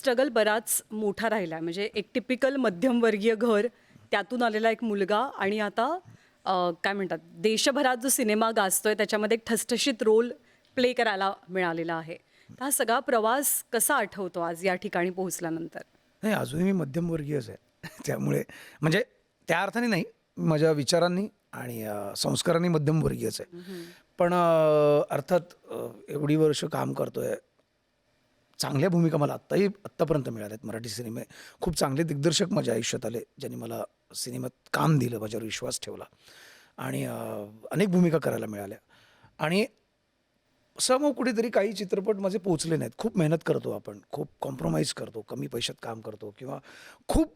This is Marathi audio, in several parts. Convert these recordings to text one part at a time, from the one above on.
स्ट्रगल बराच मोठा राहिला आहे. म्हणजे एक टिपिकल मध्यमवर्गीय घर, त्यातून आलेला एक मुलगा आणि आता काय म्हणतात देशभरात जो सिनेमा गाजतोय त्याच्यामध्ये एक ठसठशीत रोल प्ले करायला मिळालेला आहे. तर हा सगळा प्रवास कसा आठवतो आज या ठिकाणी पोहोचल्यानंतर? नाही, अजूनही मी मध्यमवर्गीयच आहे. त्यामुळे म्हणजे त्या अर्थाने नाही, माझ्या विचारांनी आणि संस्कारांनी मध्यमवर्गीयच आहे. पण अर्थात एवढी वर्ष काम करतोय. चांगल्या भूमिका मला आत्तापर्यंत मिळाल्यात. मराठी सिनेमे खूप चांगले दिग्दर्शक माझ्या आयुष्यात आले, ज्यांनी मला सिनेमात काम दिलं, माझ्यावर विश्वास ठेवला आणि अनेक भूमिका करायला मिळाल्या. आणि मग कुठेतरी काही चित्रपट माझे पोचले नाहीत. खूप मेहनत करतो आपण, खूप कॉम्प्रोमाइज करतो, कमी पैशात काम करतो किंवा खूप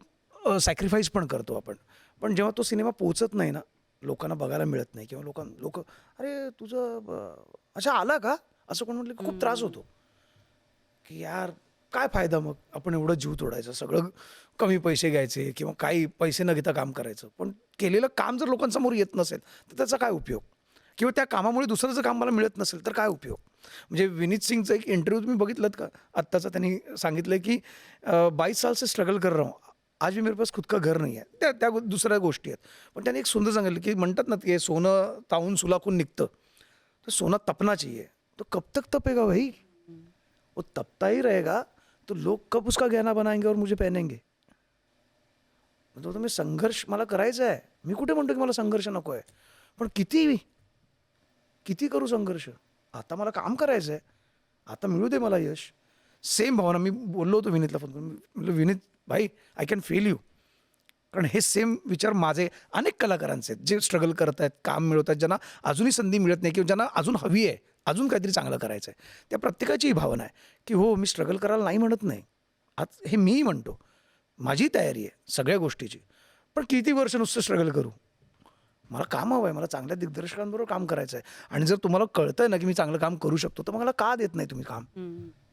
सॅक्रिफाईस पण करतो आपण. पण जेव्हा तो सिनेमा पोचत नाही ना, लोकांना बघायला मिळत नाही किंवा लोक "अरे तुझं अच्छा आला का?" असं कोण म्हटलं की खूप त्रास होतो, की यार काय फायदा मग आपण एवढं जीव तोडायचं, सगळं कमी पैसे घ्यायचे किंवा काही पैसे न घेता काम करायचं. पण केलेलं काम जर लोकांसमोर येत नसेल तर त्याचा काय उपयोग? किंवा त्या कामामुळे दुसरं जर काम मला मिळत नसेल तर काय उपयोग? म्हणजे विनीत सिंगचा एक इंटरव्ह्यू तुम्ही बघितलात का? आत्ताचा त्यांनी सांगितलं की 22 साल से स्ट्रगल कर रहा हूँ. आज भी मेरे पास खुद का घर नहीं है. त्या त्या दुसऱ्या गोष्टी आहेत. पण त्यांनी एक सुंदर सांगितलं की म्हणतात ना, की सोनं तावून सुलाखून निघतं. तर सोना तपना चाहिए. तो कब तक तपेगा भाई? वो तपता ही रहेगा तो लोग कब उसका गहना बनाएंगे और मुझे पहनेंगे? म्हणजे तुम्ही संघर्ष मला करायचा आहे. मी कुठे म्हणतो की मला संघर्ष नको आहे. पण किती करू संघर्ष? आता मला काम करायचं आहे. आता मिळू दे मला यश. सेम भावना मी बोललो होतो विनीतला फोन करून. म्हटलं, "विनीत भाई, आय कॅन फील यू." कारण हे सेम विचार माझे अनेक कलाकारांचे आहेत, जे स्ट्रगल करत आहेत, काम मिळवत आहेत, ज्यांना अजूनही संधी मिळत नाही किंवा ज्यांना अजून हवी आहे, अजून काहीतरी चांगलं करायचं आहे. त्या प्रत्येकाची ही भावना आहे, की हो मी स्ट्रगल करायला नाही म्हणत नाही. आज हे मीही म्हणतो. माझी तयारी आहे सगळ्या गोष्टीची. पण किती वर्ष नुसतं स्ट्रगल करू? मला काम हवं आहे. मला चांगल्या दिग्दर्शकांबरोबर काम करायचं आहे. आणि जर तुम्हाला कळतंय ना, की मी चांगलं काम करू शकतो, तर मला का देत नाही तुम्ही काम?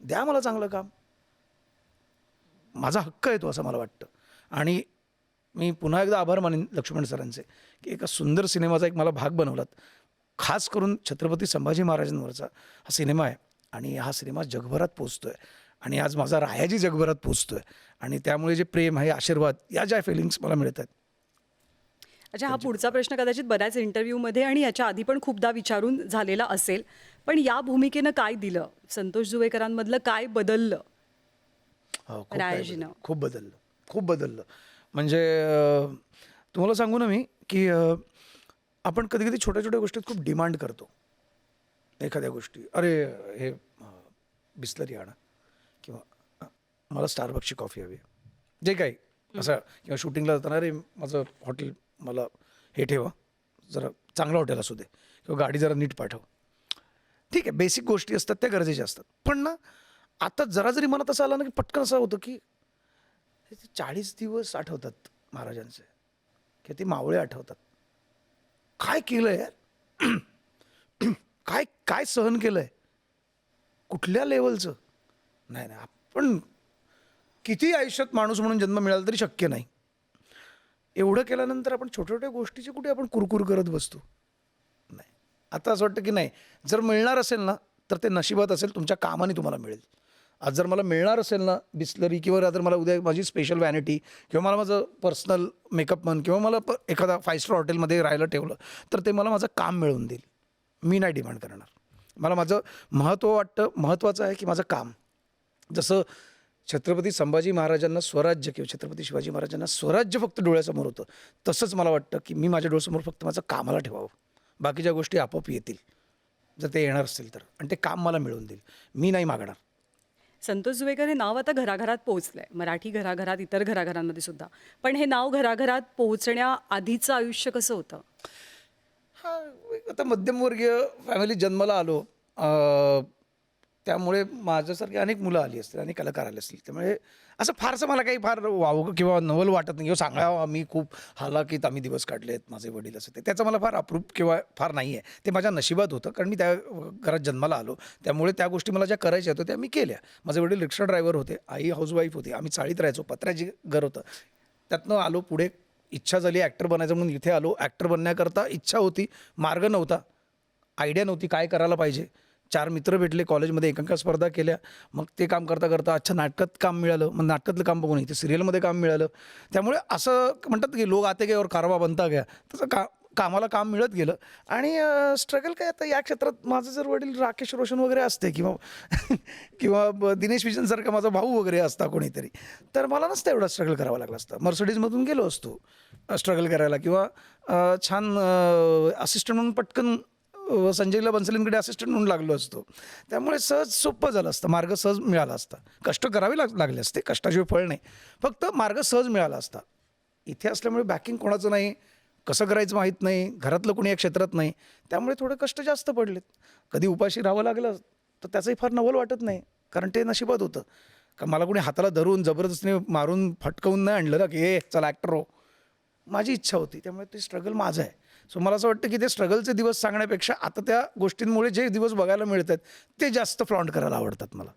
द्या मला चांगलं काम. माझा हक्क आहे तो, असं मला वाटतं. आणि मी पुन्हा एकदा आभार मानेन लक्ष्मण सरांचे, की एका सुंदर सिनेमाचा एक मला भाग बनवलात. खास करून छत्रपती संभाजी महाराजांवरचा हा सिनेमा आहे आणि हा सिनेमा जगभरात पोचतोय आणि आज माझा रायाजी जगभरात पोचतोय आणि त्यामुळे जे प्रेम आहे, आशीर्वाद, या ज्या फिलिंग्स मला मिळत आहेत. अच्छा, हा पुढचा प्रश्न कदाचित बऱ्याच इंटरव्ह्यूमध्ये आणि याच्या आधी पण खूपदा विचारून झालेला असेल. पण या भूमिकेनं काय दिलं? संतोष जुवेकरांमधलं काय बदललं हो, खूप काही रायाजीनं? बदललं. खूप बदललं. म्हणजे तुम्हाला सांगू ना मी, की आपण कधी-कधी छोट्या-छोट्या गोष्टीत खूप डिमांड करतो. एखाद्या गोष्टी, "अरे, हे बिसलरी आणा" किंवा "मला स्टारबक्सची कॉफी हवी आहे." जे काही असं किंवा शूटिंगला जाताना, "अरे, माझं हॉटेल मला हे ठेवा, जरा चांगलं हॉटेल असू दे किंवा गाडी जरा नीट पाठव." ठीक आहे, बेसिक गोष्टी असतात त्या गरजेच्या असतात. पण ना, आता जरा जरी मनात असं आलं ना, की पटकन असं होतं, की हे 40 दिवस आठवतात महाराजांचे किंवा ते मावळे आठवतात. काय केलंय यार? काय काय सहन केलंय? कुठल्या लेव्हलचं? नाही, नाही. आपण किती आयुष्यात माणूस म्हणून जन्म मिळाला तरी शक्य नाही. एवढं केल्यानंतर आपण छोट्या-छोट्या गोष्टीची कुठे आपण कुरकुर करत बसतो? नाही. आता असं वाटतं की नाही, जर मिळणार असेल ना, तर ते नशिबात असेल, तुमच्या कामाने तुम्हाला मिळेल. आज जर मला मिळणार असेल ना बिसलरी किंवा जर मला उद्या माझी स्पेशल व्हॅनिटी किंवा मला माझं पर्सनल मेकअप म्हण किंवा मला एखादा 5 स्टार हॉटेलमध्ये राहायला ठेवलं, तर ते मला माझं काम मिळवून देईल. मी नाही डिमांड करणार. मला माझं महत्त्वाचं आहे की माझं काम. जसं छत्रपती संभाजी महाराजांना स्वराज्य किंवा छत्रपती शिवाजी महाराजांना स्वराज्य फक्त डोळ्यासमोर होतं, तसंच मला वाटतं की मी माझ्या डोळ्यासमोर फक्त माझं कामाला ठेवावं. बाकीच्या गोष्टी आपोआप येतील, जर ते येणार असतील तर. आणि ते काम मला मिळवून देईल. मी नाही मागणार. संतोष जुवेकर हे नाव आता घराघरात पोहोचलंय. मराठी घराघरात, इतर घराघरांमध्ये सुद्धा. पण हे नाव घराघरात पोहोचण्याआधीचं आयुष्य कसं होतं? हां, आता मध्यमवर्गीय फॅमिलीत जन्माला आलो. त्यामुळे माझ्यासारखी अनेक मुलं आली असतील, अनेक कलाकार आले असतील. त्यामुळे असं फारसं मला काही फार वावगं किंवा नवल वाटत नाही किंवा सांगावं आम्ही खूप हालाकीत आम्ही दिवस काढले आहेत, माझे वडील असं ते. त्याचं मला फार अप्रूप किंवा फार नाही आहे. ते माझ्या नशिबात होतं, कारण मी त्या घरात जन्माला आलो. त्यामुळे त्या गोष्टी मला ज्या करायच्या होत्या त्या मी केल्या. माझे वडील रिक्षा ड्रायव्हर होते, आई हाऊसवाईफ होती. आम्ही चाळीत राहायचो, पत्र्याचे घर होतं. त्यातनं आलो पुढे, इच्छा झाली ॲक्टर बनायचं म्हणून इथे आलो. ॲक्टर बनण्याकरता इच्छा होती, मार्ग नव्हता, आयडिया नव्हती काय करायला पाहिजे. 4 मित्र भेटले कॉलेजमध्ये, एकांकिका स्पर्धा केल्या. मग ते काम करता करता अच्छा नाटकात काम मिळालं. मग नाटकातलं काम बघून इथे सिरियलमध्ये काम मिळालं. त्यामुळे असं म्हणतात की लोग आते गए और कारवा बनता गया. तसं कामाला काम मिळत गेलं. आणि स्ट्रगल काय आता या क्षेत्रात माझं जर वडील राकेश रोशन वगैरे असते किंवा किंवा दिनेश विजनसारखा माझा भाऊ वगैरे असता कोणीतरी, तर मला नसतं एवढा स्ट्रगल करावा लागला असतं. मर्सिडीजमधून गेलो असतो स्ट्रगल करायला, किंवा छान असिस्टंट म्हणून पटकन संजयला बन्सलींकडे असिस्टंट म्हणून लागलो असतो. त्यामुळे सहज सोपं झालं असतं, मार्ग सहज मिळाला असता. कष्ट करावे लागले असते, कष्टाशिवाय फळ नाही, फक्त मार्ग सहज मिळाला असता. इथे असल्यामुळे बॅकिंग कोणाचं नाही, कसं करायचं माहीत नाही, घरातलं कोणी या क्षेत्रात नाही, त्यामुळे थोडे कष्ट जास्त पडलेत. कधी उपाशी राहावं लागलं तर त्याचंही फार नवल वाटत नाही, कारण ते नशिबात होतं. का मला कोणी हाताला धरून जबरदस्तीने मारून फटकवून नाही आणलं ना की हे चला ॲक्टर हो. माझी इच्छा होती, त्यामुळे ते स्ट्रगल माझं आहे. सो मला असं वाटतं की ते स्ट्रगलचे दिवस सांगण्यापेक्षा आता त्या गोष्टींमुळे जे दिवस बघायला मिळतात ते जास्त फ्लॉन्ट करायला आवडतात मला.